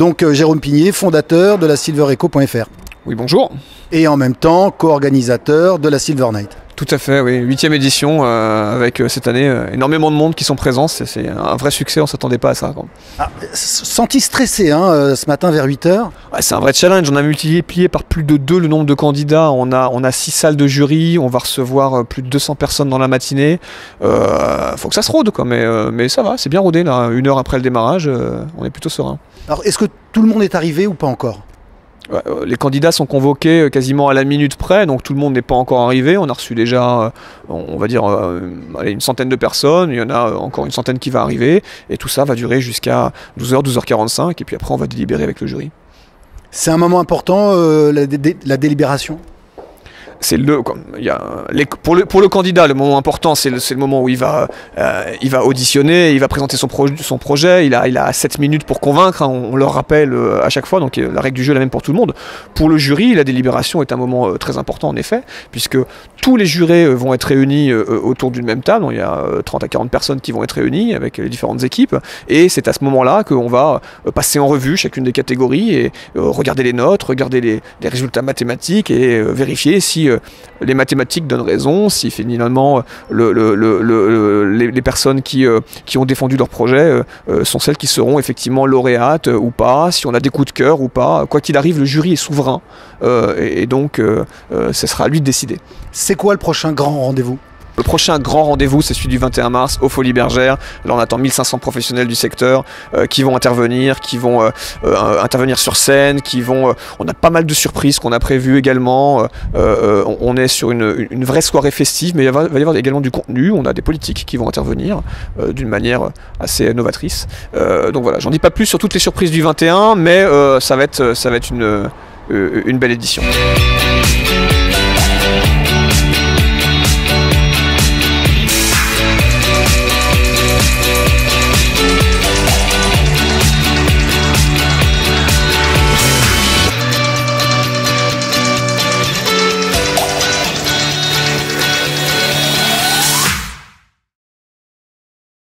Donc Jérôme Pigné, fondateur de la silvereco.fr. Oui, bonjour. Et en même temps, co-organisateur de la Silver Night. Tout à fait, oui. 8e édition avec cette année énormément de monde qui sont présents. C'est un vrai succès, on ne s'attendait pas à ça. Senti stressé ce matin vers 8h? Ouais, c'est un vrai challenge. On a multiplié par plus de 2 le nombre de candidats. On a 6 salles de jury. On va recevoir plus de 200 personnes dans la matinée. Faut que ça se rôde, quoi. Mais ça va, c'est bien rodé. Là. 1 heure après le démarrage, on est plutôt serein. Alors, est-ce que tout le monde est arrivé ou pas encore? Ouais, les candidats sont convoqués quasiment à la minute près, donc tout le monde n'est pas encore arrivé. On a reçu déjà, on va dire, une centaine de personnes. Il y en a encore une centaine qui va arriver. Et tout ça va durer jusqu'à 12h, 12h45. Et puis après, on va délibérer avec le jury. C'est un moment important, la délibération? C'est pour le candidat, le moment important, c'est le moment où il va auditionner, il va présenter son projet, il a 7 minutes pour convaincre, hein, on leur rappelle à chaque fois, donc la règle du jeu est la même pour tout le monde. Pour le jury, la délibération est un moment très important en effet, puisque tous les jurés vont être réunis autour d'une même table, il y a 30 à 40 personnes qui vont être réunies avec les différentes équipes, et c'est à ce moment-là qu'on va passer en revue chacune des catégories et regarder les notes, regarder les résultats mathématiques et vérifier si les mathématiques donnent raison, si finalement les personnes qui ont défendu leur projet sont celles qui seront effectivement lauréates ou pas, si on a des coups de cœur ou pas. Quoi qu'il arrive, le jury est souverain et donc ce sera à lui de décider. C'est quoi le prochain grand rendez-vous ? Le prochain grand rendez-vous, c'est celui du 21 mars aux Folies Bergères. Là, on attend 1500 professionnels du secteur qui vont intervenir, intervenir sur scène, on a pas mal de surprises qu'on a prévues également. On est sur une vraie soirée festive, mais il va y avoir également du contenu. On a des politiques qui vont intervenir d'une manière assez novatrice. Donc voilà, j'en dis pas plus sur toutes les surprises du 21, mais ça va être une belle édition.